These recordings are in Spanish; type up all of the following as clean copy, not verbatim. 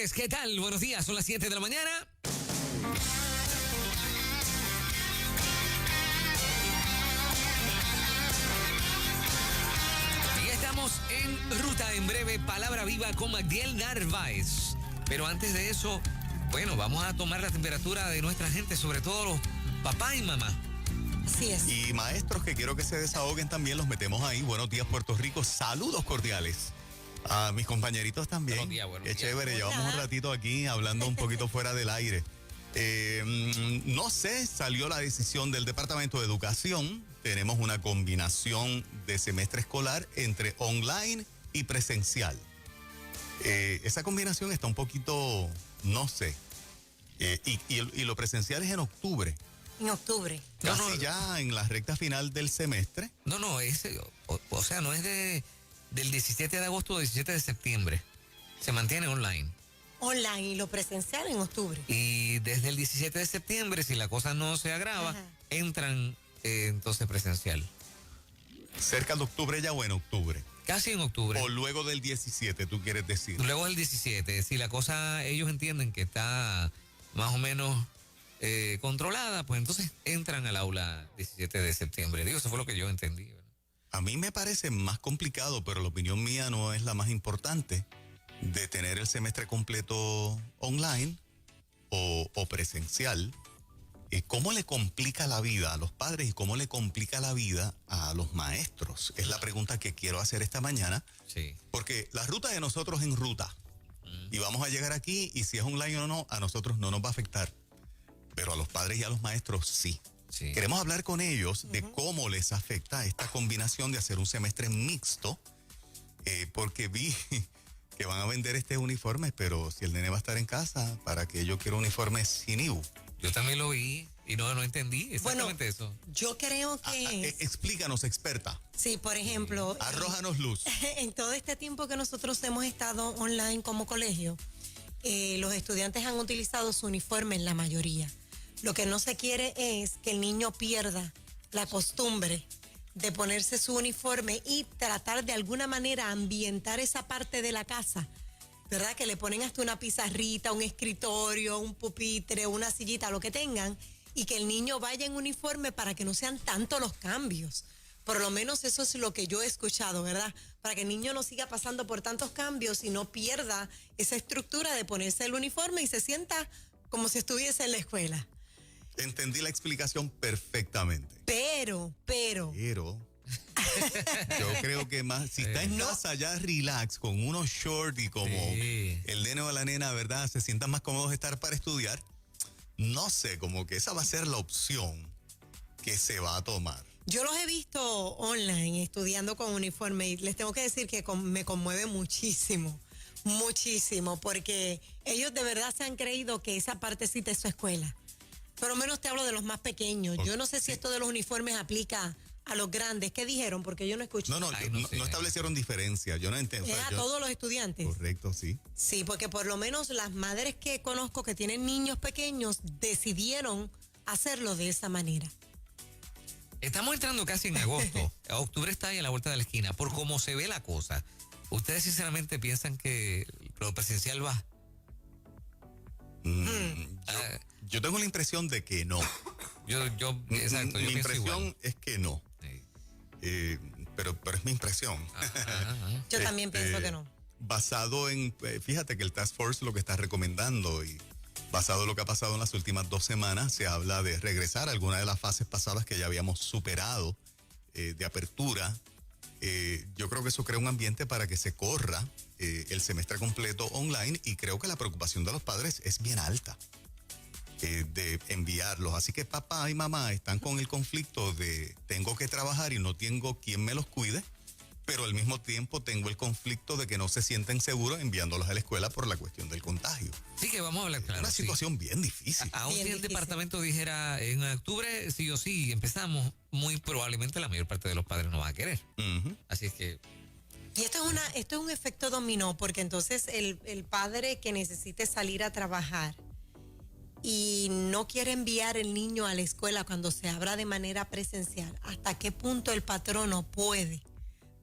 tardes, ¿qué tal? Buenos días, son las 7 de la mañana. Y estamos en ruta. En breve, Palabra Viva con Magdiel Narváez. Pero antes de eso, bueno, vamos a tomar la temperatura de nuestra gente, sobre todo los papás y mamás. Así es. Y maestros que quiero que se desahoguen también, los metemos ahí. Buenos días, Puerto Rico. Saludos cordiales. A mis compañeritos también. Buenos días, buenos días. Qué chévere, Hola. llevamos un ratito aquí hablando un poquito fuera del aire. No sé, salió la decisión del Departamento de Educación. Tenemos una combinación de semestre escolar entre online y presencial. Esa combinación está un poquito, no sé. Y lo presencial es en octubre. En octubre. Casi ya en la recta final del semestre. No, no, o sea, no es del 17 de agosto o 17 de septiembre. Se mantiene online. Online y lo presencial en octubre. Y desde el 17 de septiembre, si la cosa no se agrava, Ajá. entran entonces presencial. Cerca de octubre ya o en octubre. Casi en octubre. O luego del 17, tú quieres decir. Luego del 17, si la cosa ellos entienden que está más o menos controlada, pues entonces entran al aula 17 de septiembre. Digo, eso fue lo que yo entendí, ¿verdad? A mí me parece más complicado, pero la opinión mía no es la más importante, de tener el semestre completo online o presencial. ¿Cómo le complica la vida a los padres y cómo le complica la vida a los maestros? Es la pregunta que quiero hacer esta mañana. Sí. Porque la ruta de nosotros en ruta. Y vamos a llegar aquí y si es online o no, a nosotros no nos va a afectar. Pero a los padres y a los maestros sí. Sí. Queremos hablar con ellos de cómo les afecta esta combinación de hacer un semestre mixto, porque vi que van a vender uniformes, pero si el nene va a estar en casa, ¿para qué yo quiero uniformes sin IBU? Yo también lo vi y no entendí exactamente eso. Yo creo que Explícanos, experta. sí, por ejemplo, Arrójanos luz. en todo este tiempo que nosotros hemos estado online como colegio, los estudiantes han utilizado su uniforme en la mayoría. Lo que no se quiere es que el niño pierda la costumbre de ponerse su uniforme y tratar de alguna manera ambientar esa parte de la casa, ¿verdad? Que le ponen hasta una pizarrita, un escritorio, un pupitre, una sillita, lo que tengan, y que el niño vaya en uniforme para que no sean tantos los cambios. Por lo menos eso es lo que yo he escuchado, ¿verdad? Para que el niño no siga pasando por tantos cambios y no pierda esa estructura de ponerse el uniforme y se sienta como si estuviese en la escuela. Entendí la explicación perfectamente. Pero. Yo creo que más, si está en casa ya relax, con unos shorts y como el nene o la nena, ¿verdad? Se sientan más cómodos de estar para estudiar. No sé, como que esa va a ser la opción que se va a tomar. Yo los he visto online estudiando con uniforme y les tengo que decir que me conmueve muchísimo, porque ellos de verdad se han creído que esa partecita es su escuela. Por lo menos te hablo de los más pequeños. Yo no sé si esto de los uniformes aplica a los grandes. ¿Qué dijeron? Porque yo no escuché. No establecieron diferencia. Yo no entiendo. ¿Es a todos los estudiantes? Correcto, sí. Sí, porque por lo menos las madres que conozco que tienen niños pequeños decidieron hacerlo de esa manera. Estamos entrando casi en agosto. Octubre está ahí a la vuelta de la esquina. Por cómo se ve la cosa, ¿ustedes sinceramente piensan que lo presencial va? Yo tengo la impresión de que no. Exacto. Mi impresión es que no. Sí. Pero es mi impresión. Yo también pienso que no. Basado en, fíjate que el Task Force lo que está recomendando y basado en lo que ha pasado en las últimas 2 semanas, se habla de regresar a alguna de las fases pasadas que ya habíamos superado de apertura. Yo creo que eso crea un ambiente para que se corra el semestre completo online y creo que la preocupación de los padres es bien alta de enviarlos. Así que papá y mamá están con el conflicto de tengo que trabajar y no tengo quien me los cuide, pero al mismo tiempo tengo el conflicto de que no se sienten seguros enviándolos a la escuela por la cuestión del contagio. Sí, que vamos a hablar claro. Una situación bien difícil. Aún si el difícil. departamento dijera en octubre sí o sí empezamos, muy probablemente la mayor parte de los padres no va a querer. Así es que Y esto es un efecto dominó, porque entonces el padre que necesite salir a trabajar y no quiere enviar el niño a la escuela cuando se abra de manera presencial, ¿hasta qué punto el patrono puede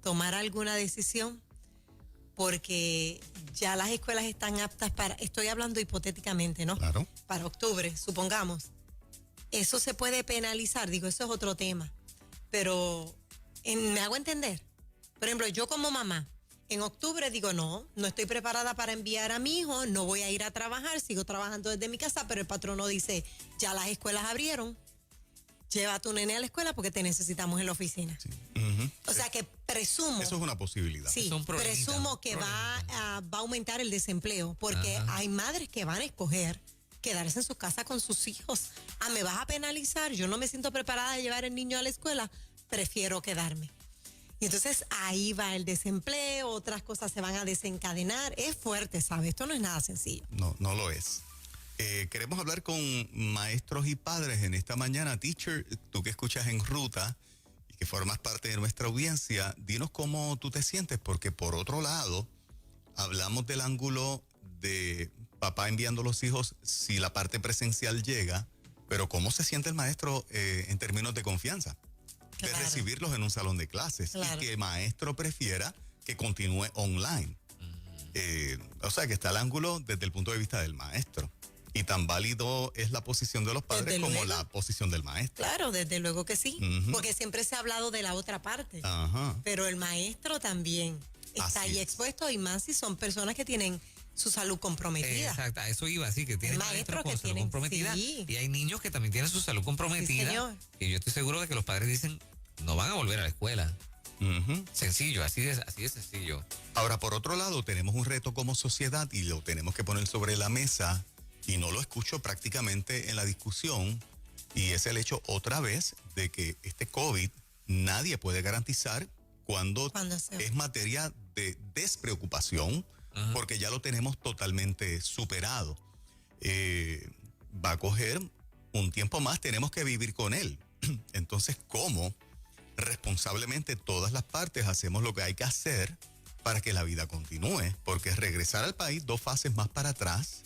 tomar alguna decisión porque ya las escuelas están aptas para, estoy hablando hipotéticamente, ¿no? Claro. Para octubre, supongamos. Eso se puede penalizar, digo, eso es otro tema. Pero, ¿me hago entender? Por ejemplo, yo como mamá, en octubre digo, no estoy preparada para enviar a mi hijo, no voy a ir a trabajar, sigo trabajando desde mi casa, pero el patrono dice, ya las escuelas abrieron, lleva a tu nene a la escuela porque te necesitamos en la oficina. Sí. O sea que presumo... Eso es una posibilidad. Sí, Son problemitas, presumo que va a aumentar el desempleo porque hay madres que van a escoger quedarse en su casa con sus hijos. Me vas a penalizar, yo no me siento preparada de llevar el niño a la escuela, prefiero quedarme. Y entonces ahí va el desempleo, otras cosas se van a desencadenar. Es fuerte, ¿sabes? Esto no es nada sencillo. No lo es. Queremos hablar con maestros y padres en esta mañana. Teacher, tú que escuchas en Ruta y que formas parte de nuestra audiencia, dinos cómo tú te sientes, porque por otro lado, hablamos del ángulo de papá enviando a los hijos si la parte presencial llega, pero ¿cómo se siente el maestro en términos de confianza? De Claro. recibirlos en un salón de clases Claro. y que el maestro prefiera que continúe online. O sea que está el ángulo desde el punto de vista del maestro. Y tan válido es la posición de los padres Desde como luego. la posición del maestro. Claro, desde luego que sí, Ujú. porque siempre se ha hablado de la otra parte, Ajá. pero el maestro también está Así ahí es. expuesto y más si son personas que tienen su salud comprometida. Exacto, a eso iba, sí, que tienen Maestros maestros con que salud tienen, comprometida sí. y hay niños que también tienen su salud comprometida. señor. Y yo estoy seguro de que los padres dicen, no van a volver a la escuela. Ujú. Sencillo, así de sencillo. Ahora, por otro lado, tenemos un reto como sociedad y lo tenemos que poner sobre la mesa y no lo escucho prácticamente en la discusión, y es el hecho otra vez de que este COVID nadie puede garantizar cuando se es materia de despreocupación, Ajá. porque ya lo tenemos totalmente superado. Va a coger un tiempo más, tenemos que vivir con él. Entonces, ¿cómo responsablemente todas las partes hacemos lo que hay que hacer para que la vida continúe? Porque regresar al país 2 fases más para atrás,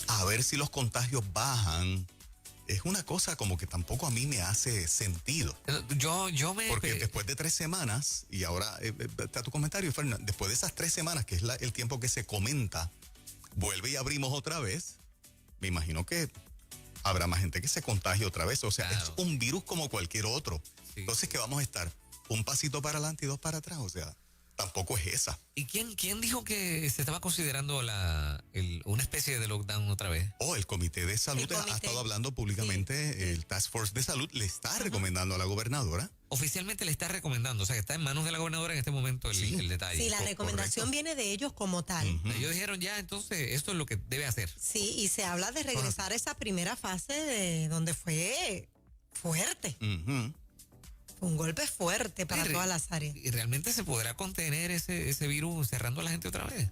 a ver si los contagios bajan, es una cosa como que tampoco a mí me hace sentido. Yo me... Porque después de 3 semanas, y ahora está tu comentario, Fernando, después de esas 3 semanas, que es el tiempo que se comenta, vuelve y abrimos otra vez, me imagino que habrá más gente que se contagie otra vez. O sea, Claro. es un virus como cualquier otro. Sí. Entonces, ¿qué vamos a estar? Un pasito para adelante y 2 para atrás. O sea, tampoco es esa. ¿Y quién dijo que se estaba considerando una especie de lockdown otra vez? El Comité de Salud El comité. ha estado hablando públicamente, el Task Force de Salud le está recomendando a la gobernadora. Oficialmente le está recomendando, o sea que está en manos de la gobernadora en este momento Sí. el detalle. Sí, la recomendación correcto. viene de ellos como tal. Ujú. Ellos dijeron ya, entonces esto es lo que debe hacer. Sí, y se habla de regresar a esa primera fase de donde fue fuerte. Ujú. Fue un golpe fuerte para Ay, todas las áreas. ¿Y realmente se podrá contener ese virus cerrando a la gente otra vez?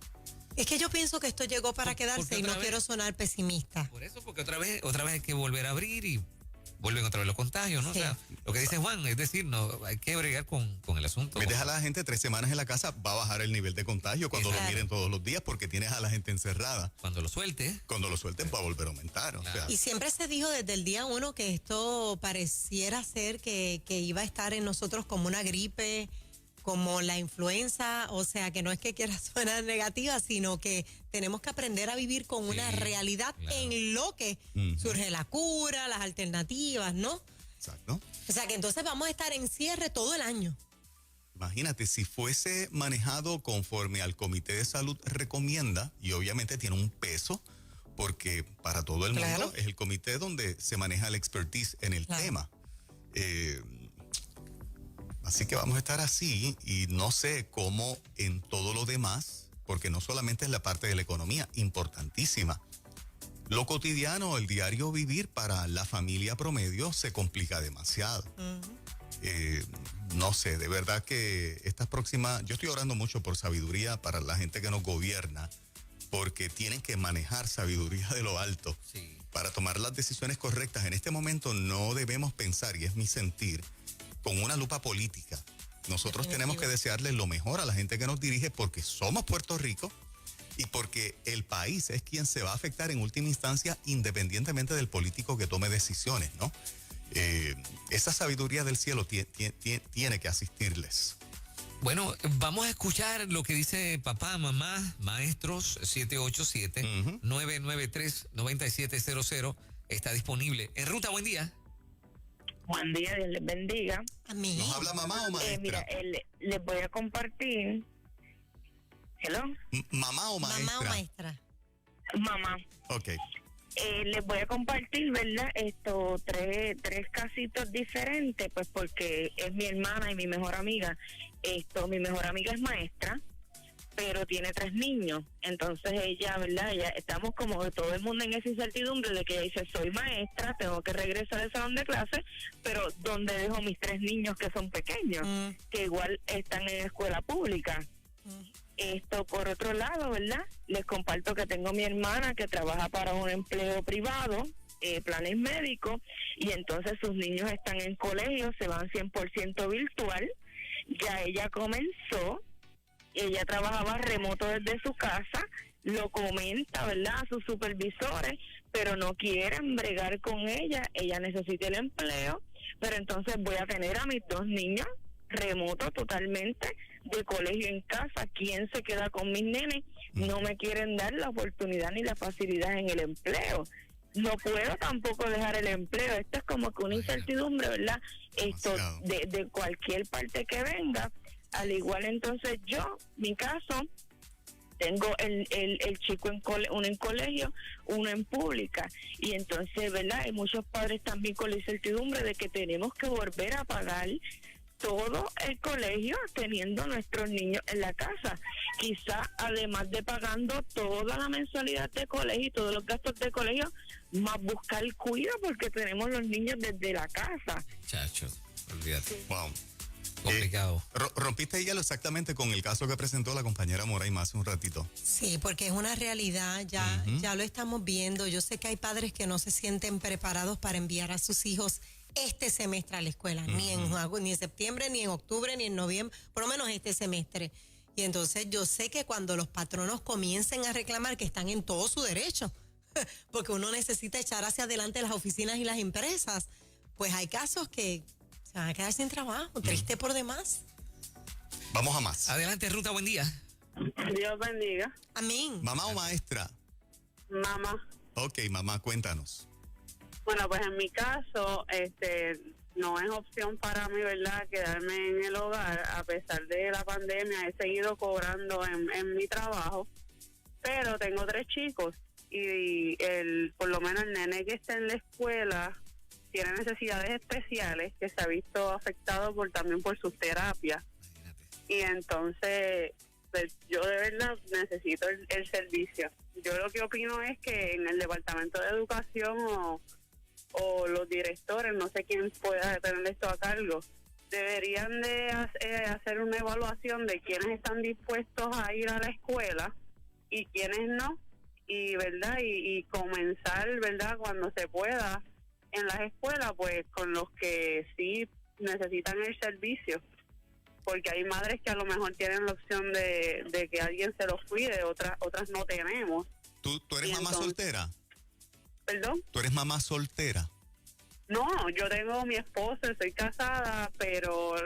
Es que yo pienso que esto llegó para ¿Por qué quedarse y no otra vez? quiero sonar pesimista. Por eso, porque otra vez hay que volver a abrir y vuelven otra vez los contagios, ¿no? Sí. O sea, lo que dice Juan, es decir, no hay que bregar con el asunto. Me deja a la gente 3 semanas en la casa, va a bajar el nivel de contagio cuando lo Claro. miren todos los días, porque tienes a la gente encerrada. Cuando lo suelte, Cuando lo suelten va a volver a aumentar. O sea, Claro. Y siempre se dijo desde el día 1 que esto pareciera ser que iba a estar en nosotros como una gripe, como la influenza, o sea que no es que quiera sonar negativa, sino que tenemos que aprender a vivir con una Sí, realidad claro. en lo que Ujú. surge la cura, las alternativas, ¿no? exacto. O sea que entonces vamos a estar en cierre todo el año. Imagínate, si fuese manejado conforme al Comité de Salud recomienda, y obviamente tiene un peso, porque para todo el Claro. mundo es el comité donde se maneja el expertise en el Claro. tema. Así que vamos a estar así, y no sé cómo en todo lo demás, porque no solamente es la parte de la economía, importantísima. Lo cotidiano, el diario vivir para la familia promedio se complica demasiado. No sé, de verdad que estas próximas, yo estoy orando mucho por sabiduría para la gente que nos gobierna, porque tienen que manejar sabiduría de lo alto sí. para tomar las decisiones correctas. En este momento no debemos pensar, y es mi sentir, con una lupa política. Nosotros tenemos que desearle lo mejor a la gente que nos dirige, porque somos Puerto Rico y porque el país es quien se va a afectar en última instancia, independientemente del político que tome decisiones, ¿no? Esa sabiduría del cielo tiene que asistirles. Bueno, vamos a escuchar lo que dice papá, mamá, maestros, 787-993-9700. Está disponible. En ruta, buen día. Buen día, Dios les bendiga. Amén. ¿Nos habla mamá o maestra? Mira, les voy a compartir. ¿Hello? ¿Mamá o maestra? Mamá o maestra. Mamá. Ok. Les voy a compartir, ¿verdad? Tres casitos diferentes, pues porque es mi hermana y mi mejor amiga. Mi mejor amiga es maestra, pero tiene 3 niños. Entonces ella, ¿verdad? Estamos como todo el mundo en esa incertidumbre de que ella dice, soy maestra, tengo que regresar al salón de clase, pero ¿dónde dejo mis 3 niños que son pequeños? Que igual están en escuela pública. Por otro lado, ¿verdad? Les comparto que tengo mi hermana que trabaja para un empleo privado, planes médicos, y entonces sus niños están en colegio, se van 100% virtual. Ya ella comenzó, ella trabajaba remoto desde su casa, lo comenta, ¿verdad?, a sus supervisores, pero no quieren bregar con ella necesita el empleo, pero entonces voy a tener a mis 2 niños remoto totalmente, de colegio en casa. ¿Quién se queda con mis nenes? No me quieren dar la oportunidad ni la facilidad en el empleo. No puedo tampoco dejar el empleo. Esto es como que una incertidumbre, ¿verdad? De cualquier parte que venga. Al igual, entonces yo, mi caso, tengo el chico uno en colegio, uno en pública, y entonces, ¿verdad? Hay muchos padres también con la incertidumbre de que tenemos que volver a pagar todo el colegio teniendo nuestros niños en la casa. Quizá además de pagando toda la mensualidad de colegio y todos los gastos de colegio, más buscar cuidado porque tenemos los niños desde la casa. Chacho, olvídate. Wow. Complicado. Rompiste hielo exactamente con el caso que presentó la compañera Moraima hace un ratito. Sí, porque es una realidad, ya lo estamos viendo. Yo sé que hay padres que no se sienten preparados para enviar a sus hijos este semestre a la escuela, ni en septiembre, ni en octubre, ni en noviembre, por lo menos este semestre. Y entonces yo sé que cuando los patronos comiencen a reclamar, que están en todo su derecho, porque uno necesita echar hacia adelante las oficinas y las empresas, pues hay casos que se van a quedar sin trabajo, triste por demás. Vamos a más. Adelante, ruta, buen día. Dios bendiga. Amén. ¿Mamá o maestra? Mamá. Ok, mamá, cuéntanos. Bueno, pues en mi caso, no es opción para mí, ¿verdad?, quedarme en el hogar. A pesar de la pandemia, he seguido cobrando en mi trabajo, pero tengo 3 chicos y por lo menos el nene que está en la escuela tiene necesidades especiales que se ha visto afectado también por sus terapias. Y entonces, pues, yo de verdad necesito el servicio. Yo lo que opino es que en el Departamento de Educación o los directores, no sé quién pueda tener esto a cargo, deberían de hacer una evaluación de quiénes están dispuestos a ir a la escuela y quiénes no, y verdad y comenzar, verdad, cuando se pueda en las escuelas, pues con los que sí necesitan el servicio, porque hay madres que a lo mejor tienen la opción de que alguien se los cuide, otras no tenemos. ¿Tú eres mamá soltera? ¿Perdón? ¿Tú eres mamá soltera? No, yo tengo mi esposo, soy casada, pero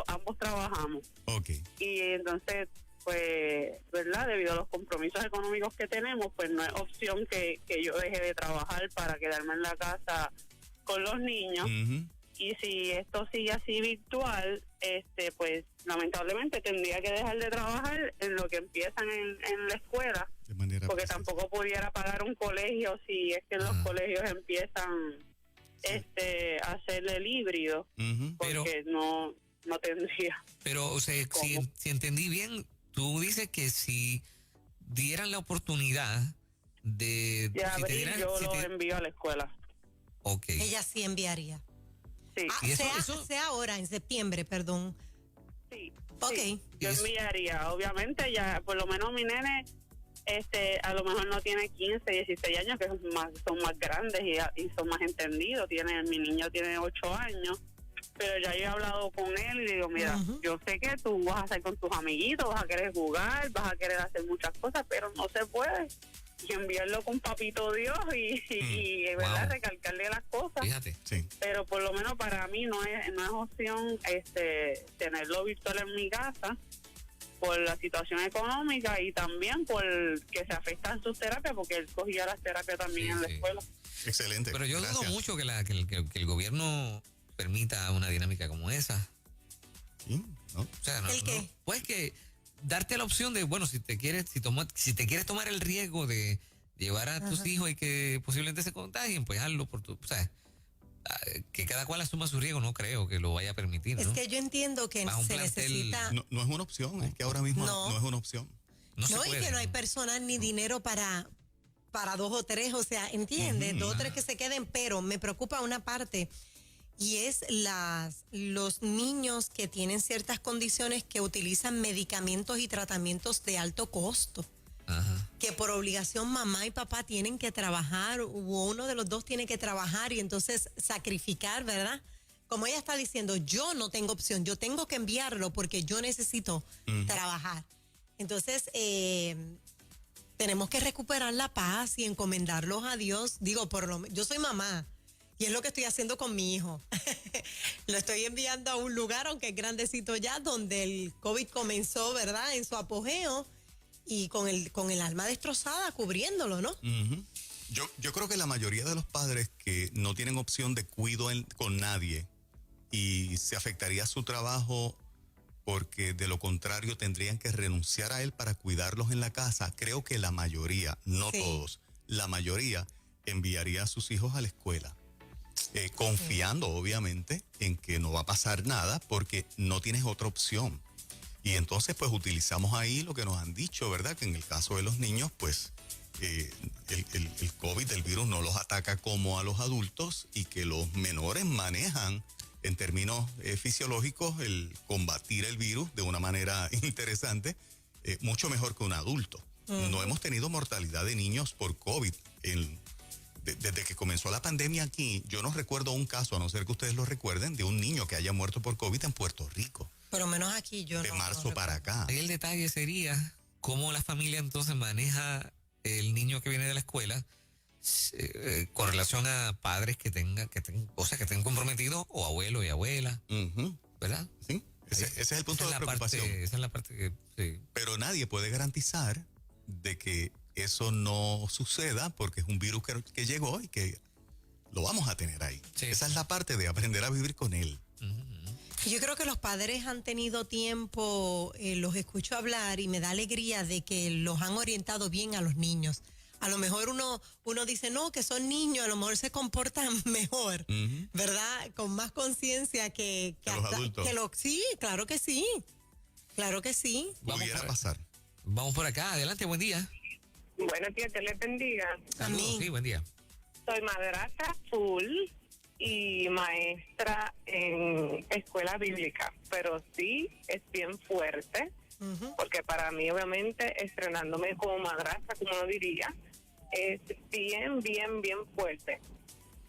ambos trabajamos. Ok. Y entonces, pues, ¿verdad? Debido a los compromisos económicos que tenemos, pues no es opción que yo deje de trabajar para quedarme en la casa con los niños. Y si esto sigue así virtual, pues lamentablemente tendría que dejar de trabajar en lo que empiezan en la escuela, porque tampoco pudiera pagar un colegio si es que en los colegios empiezan a hacer el híbrido, porque no tendría. Pero, o sea, si entendí bien, tú dices que si dieran la oportunidad de... yo lo envío a la escuela. Ok. Ella sí enviaría. Sí. ¿Y eso? Sea ahora, en septiembre, perdón. Sí. Ok. Sí, yo enviaría. Obviamente ya, por lo menos mi nene, a lo mejor no tiene 15, 16 años, que son más grandes y son más entendidos. Mi niño tiene 8 años, pero ya yo he hablado con él y digo, mira, yo sé que tú vas a hacer con tus amiguitos, vas a querer jugar, vas a querer hacer muchas cosas, pero no se puede. y enviarlo con papito Dios y ¿verdad? Wow. Recalcarle las cosas. Fíjate. Sí. Pero por lo menos para mí no es opción tenerlo virtual en mi casa por la situación económica y también por que se afectan sus terapias, porque él cogía las terapias también Sí, en la sí. escuela. Excelente. Pero yo dudo Gracias. mucho que el gobierno permita una dinámica como esa. Sí, ¿no? O sea, no, ¿El qué? no. Pues que darte la opción de, bueno, si te quieres tomar el riesgo de llevar a tus hijos y que posiblemente se contagien, pues hazlo por tu, o sea, que cada cual asuma su riesgo, no creo que lo vaya a permitir, ¿no? Es que yo entiendo que Bajo un se plantel, necesita... No es una opción, es que ahora mismo No. no es una opción. no se No, y puede, que no hay ¿no? personas ni dinero para 2 o 3, o sea, ¿entiendes? 2 o 3 que se queden, pero me preocupa una parte y es los niños que tienen ciertas condiciones que utilizan medicamentos y tratamientos de alto costo, Ajá. que por obligación mamá y papá tienen que trabajar o uno de los dos tiene que trabajar y entonces sacrificar, ¿verdad? Como ella está diciendo, yo no tengo opción, yo tengo que enviarlo porque yo necesito trabajar. Entonces, tenemos que recuperar la paz y encomendarlos a Dios. Digo, yo soy mamá y es lo que estoy haciendo con mi hijo. Lo estoy enviando a un lugar, aunque es grandecito ya, donde el COVID comenzó, ¿verdad? En su apogeo y con el alma destrozada, cubriéndolo, ¿no? Ujú. Yo creo que la mayoría de los padres que no tienen opción de cuido con nadie y se afectaría su trabajo porque de lo contrario tendrían que renunciar a él para cuidarlos en la casa, creo que la mayoría, no Sí. todos, la mayoría enviaría a sus hijos a la escuela, confiando obviamente en que no va a pasar nada porque no tienes otra opción. Y entonces pues utilizamos ahí lo que nos han dicho, ¿verdad? Que en el caso de los niños pues el COVID, el virus no los ataca como a los adultos y que los menores manejan en términos fisiológicos el combatir el virus de una manera interesante, mucho mejor que un adulto. No hemos tenido mortalidad de niños por COVID. Desde que comenzó la pandemia aquí, yo no recuerdo un caso, a no ser que ustedes lo recuerden, de un niño que haya muerto por COVID en Puerto Rico, Por lo menos aquí yo de no. marzo no para acá. Ahí el detalle sería cómo la familia entonces maneja el niño que viene de la escuela con relación a padres que tengan estén comprometidos o abuelos y abuelas, Ujú. ¿verdad? Sí, ese es el punto de preocupación. Esa es la parte que sí. Pero nadie puede garantizar de que eso no suceda porque es un virus que llegó y que lo vamos a tener ahí. Sí. Esa es la parte de aprender a vivir con él. Yo creo que los padres han tenido tiempo, los escucho hablar y me da alegría de que los han orientado bien a los niños. A lo mejor uno dice, no, que son niños, a lo mejor se comportan mejor, Ujú. ¿verdad? Con más conciencia que Que los adultos. Sí, claro que sí. Claro que sí. Pudiera pasar. Vamos por acá, adelante, buen día. Buenos días, que les bendiga. Saludos, Amén. sí, buen día. Soy madrastra full y maestra en escuela bíblica, pero sí es bien fuerte, Ujú. porque para mí obviamente estrenándome como madrastra, como uno diría, es bien fuerte.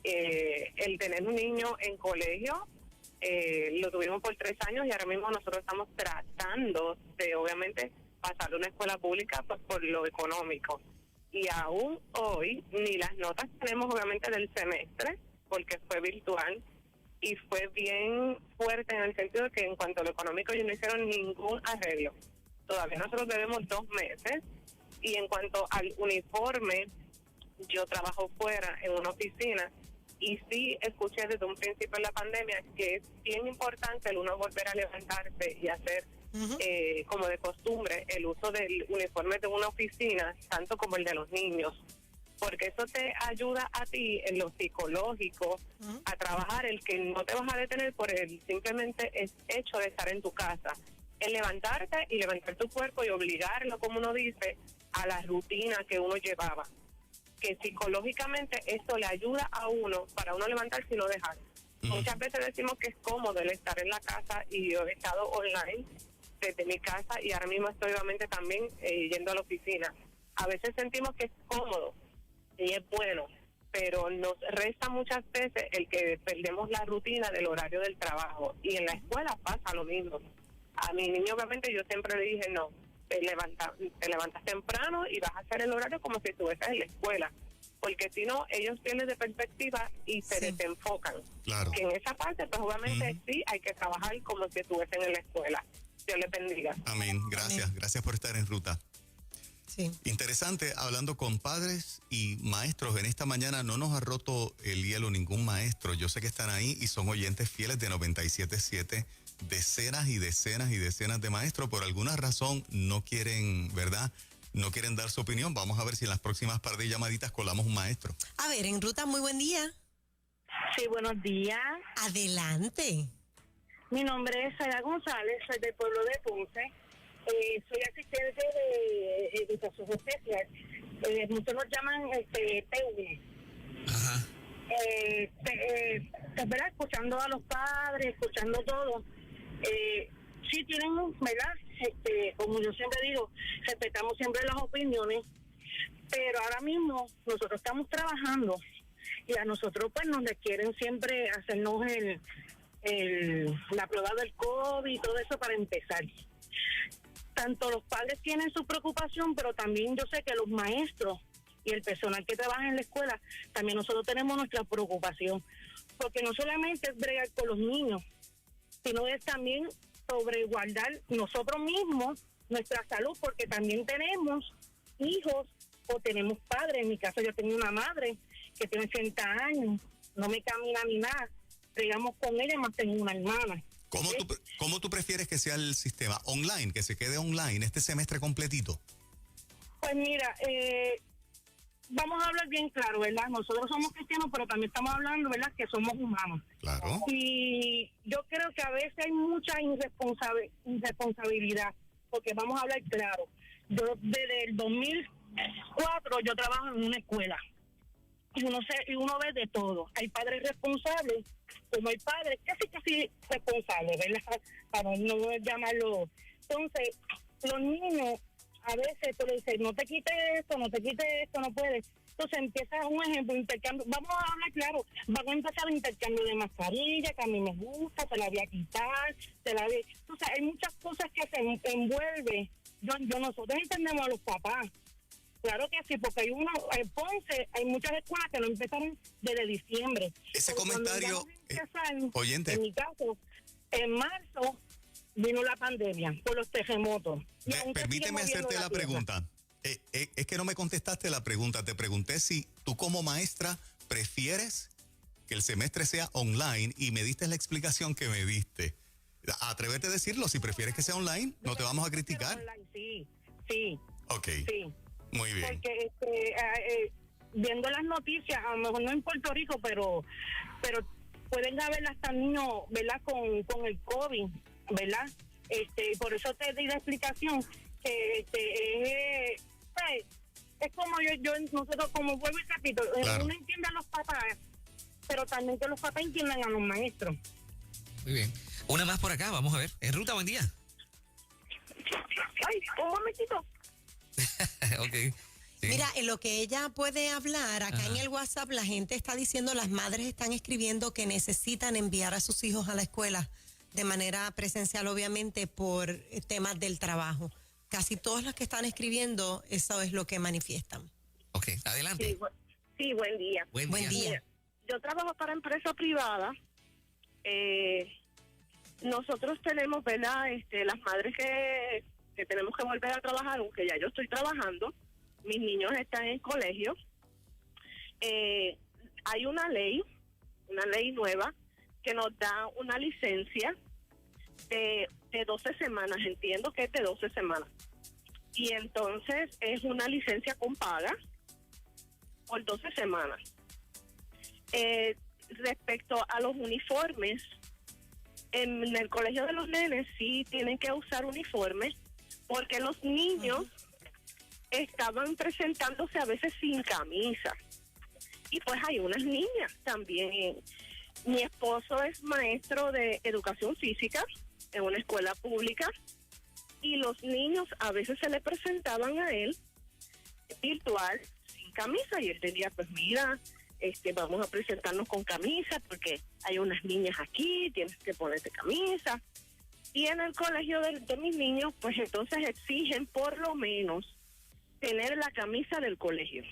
El tener un niño en colegio, lo tuvimos por 3 años y ahora mismo nosotros estamos tratando de obviamente pasar a una escuela pública pues por lo económico. Y aún hoy ni las notas tenemos obviamente del semestre porque fue virtual y fue bien fuerte en el sentido de que en cuanto a lo económico ellos no hicieron ningún arreglo. Todavía nosotros debemos 2 meses y en cuanto al uniforme, yo trabajo fuera en una oficina y sí escuché desde un principio de la pandemia que es bien importante el uno volver a levantarse y hacer como de costumbre el uso del uniforme de una oficina, tanto como el de los niños, porque eso te ayuda a ti en lo psicológico a trabajar el que no te vas a detener por el simplemente es hecho de estar en tu casa, el levantarte y levantar tu cuerpo y obligarlo, como uno dice, a la rutina que uno llevaba, que psicológicamente esto le ayuda a uno para uno levantarse y no dejar. Muchas veces decimos que es cómodo el estar en la casa y yo he estado online desde mi casa y ahora mismo estoy obviamente también yendo a la oficina. A veces sentimos que es cómodo y es bueno, pero nos resta muchas veces el que perdemos la rutina del horario del trabajo y en la escuela pasa lo mismo. A mi niño obviamente yo siempre le dije no, te levantas temprano y vas a hacer el horario como si estuvieses en la escuela, porque si no, ellos tienen de perspectiva y se desenfocan. Claro. Que en esa parte, pues obviamente sí, hay que trabajar como si estuviesen en la escuela. Dios les bendiga. Amén. Gracias por estar en ruta. Sí. Interesante, hablando con padres y maestros en esta mañana, no nos ha roto el hielo ningún maestro. Yo sé que están ahí y son oyentes fieles de 97.7, decenas y decenas y decenas de maestros. Por alguna razón no quieren, ¿verdad? No quieren dar su opinión. Vamos a ver si en las próximas par de llamaditas colamos un maestro. A ver, en ruta, muy buen día. Sí, buenos días. Adelante. Mi nombre es Sara González, soy del pueblo de Ponce. Soy asistente de educación especial. Muchos nos llaman P1. Ajá. ¿Verdad? Escuchando a los padres, escuchando todo. Sí tienen, ¿verdad? Como yo siempre digo, respetamos siempre las opiniones, pero ahora mismo nosotros estamos trabajando y a nosotros pues nos requieren siempre hacernos la prueba del COVID y todo eso para empezar. Tanto los padres tienen su preocupación, pero también yo sé que los maestros y el personal que trabaja en la escuela, también nosotros tenemos nuestra preocupación, porque no solamente es bregar con los niños, sino es también sobreguardar nosotros mismos nuestra salud, porque también tenemos hijos o tenemos padres. En mi caso yo tengo una madre que tiene 80 años, no me camina ni nada, bregamos con ella, más tengo una hermana. ¿Cómo tú prefieres que sea el sistema? ¿Online? ¿Que se quede online este semestre completito? Pues mira, vamos a hablar bien claro, ¿verdad? Nosotros somos cristianos, pero también estamos hablando, ¿verdad?, que somos humanos. Claro. Y yo creo que a veces hay mucha irresponsabilidad, porque vamos a hablar claro. Yo desde el 2004 yo trabajo en una escuela. Y uno ve de todo. Hay padres responsables, como hay padres casi responsables, ¿verdad? Para no llamarlo. Entonces, los niños a veces tú le dices, no te quites esto, no puedes. Entonces empieza un ejemplo, intercambio. Vamos a hablar claro, vamos a empezar el intercambio de mascarilla, que a mí me gusta, te la voy a quitar, Entonces hay muchas cosas que se envuelven. Nosotros entendemos a los papás. Claro que sí, porque en Ponce hay muchas escuelas que no empezaron desde diciembre. Ese Pero comentario, oyente. En mi caso, en marzo vino la pandemia por los terremotos. Permíteme hacerte la pregunta. Es que no me contestaste la pregunta. Te pregunté si tú como maestra prefieres que el semestre sea online y me diste la explicación que me diste. Atrévete a decirlo, si prefieres que sea online, no te vamos a criticar. Sí. Ok. Sí. Muy bien. Porque viendo las noticias, a lo mejor no en Puerto Rico, pero pueden haber hasta niños, ¿verdad?, con el COVID, ¿verdad? Por eso te di la explicación que es como nosotros, como vuelvo y repito, claro. Uno entiende a los papás, pero también que los papás entiendan a los maestros. Muy bien. Una más por acá, vamos a ver. En ruta, buen día. Ay, un momentito. Ok. Sí. Mira, en lo que ella puede hablar, acá en el WhatsApp la gente está diciendo, las madres están escribiendo que necesitan enviar a sus hijos a la escuela de manera presencial, obviamente, por temas del trabajo. Casi todos los que están escribiendo, eso es lo que manifiestan. Ok, adelante. Sí, buen día. Buen día. Mira, yo trabajo para empresa privada. Nosotros tenemos, ¿verdad?, las madres que tenemos que volver a trabajar, aunque ya yo estoy trabajando, mis niños están en colegio. Hay una ley nueva que nos da una licencia de 12 semanas, entiendo que es de 12 semanas. Y entonces es una licencia con paga por 12 semanas. Respecto a los uniformes, en el colegio de los nenes sí tienen que usar uniformes, porque los niños estaban presentándose a veces sin camisa. Y pues hay unas niñas también. Mi esposo es maestro de educación física en una escuela pública y los niños a veces se le presentaban a él virtual sin camisa y él decía, pues mira, vamos a presentarnos con camisa porque hay unas niñas aquí, tienes que ponerte camisa. Y en el colegio de mis niños, pues entonces exigen por lo menos tener la camisa del colegio.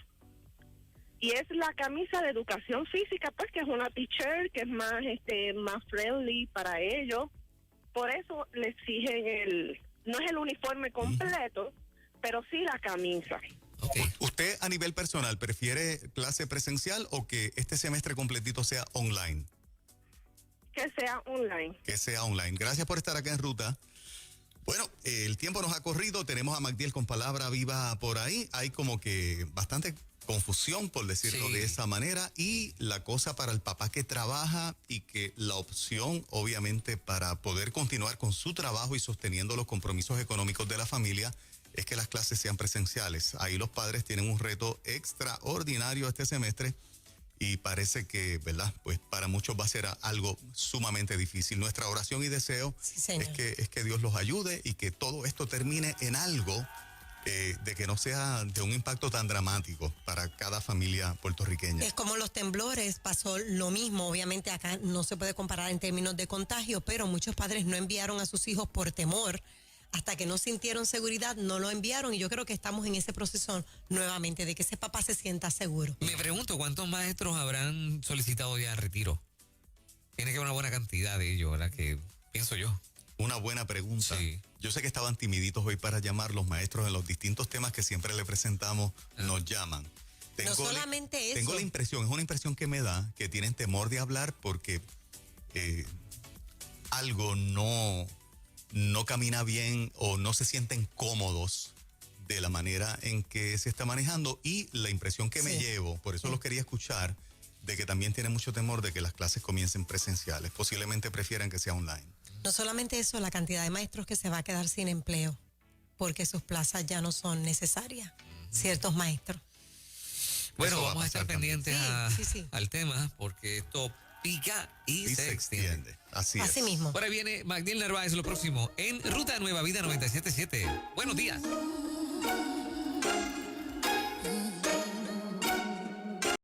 Y es la camisa de educación física, pues que es una t-shirt, que es más friendly para ellos. Por eso le exigen no es el uniforme completo, pero sí la camisa. Ok. ¿Usted a nivel personal prefiere clase presencial o que este semestre completito sea online? Que sea online. Que sea online. Gracias por estar acá en Ruta. Bueno, el tiempo nos ha corrido. Tenemos a Magdiel con palabra viva por ahí. Hay como que bastante confusión, por decirlo Sí. de esa manera. Y la cosa para el papá que trabaja y que la opción, obviamente, para poder continuar con su trabajo y sosteniendo los compromisos económicos de la familia, es que las clases sean presenciales. Ahí los padres tienen un reto extraordinario este semestre. Y parece que, ¿verdad? Pues para muchos va a ser algo sumamente difícil. Nuestra oración y deseo Sí, señor. es que Dios los ayude y que todo esto termine en algo de que no sea de un impacto tan dramático para cada familia puertorriqueña. Es como los temblores, pasó lo mismo. Obviamente acá no se puede comparar en términos de contagio, pero muchos padres no enviaron a sus hijos por temor. Hasta que no sintieron seguridad, no lo enviaron. Y yo creo que estamos en ese proceso nuevamente, de que ese papá se sienta seguro. Me pregunto cuántos maestros habrán solicitado ya el retiro. Tiene que haber una buena cantidad de ellos, ¿verdad? Que pienso yo. Una buena pregunta. Sí. Yo sé que estaban timiditos hoy para llamar. Los maestros en los distintos temas que siempre le presentamos nos llaman. No solamente Tengo eso. la impresión, es una impresión que me da, que tienen temor de hablar porque algo no camina bien o no se sienten cómodos de la manera en que se está manejando, y la impresión que me Sí. llevo, por eso los quería escuchar, de que también tienen mucho temor de que las clases comiencen presenciales. Posiblemente prefieran que sea online. No solamente eso, la cantidad de maestros que se va a quedar sin empleo, porque sus plazas ya no son necesarias, ciertos maestros. Bueno, Eso va a vamos a estar pasar también. pendientes Sí. al tema, porque esto pica y, Y se extiende. Así Así es. mismo. Por ahí viene Magdiel Narváez, lo próximo en Ruta Nueva Vida 97.7. Buenos días.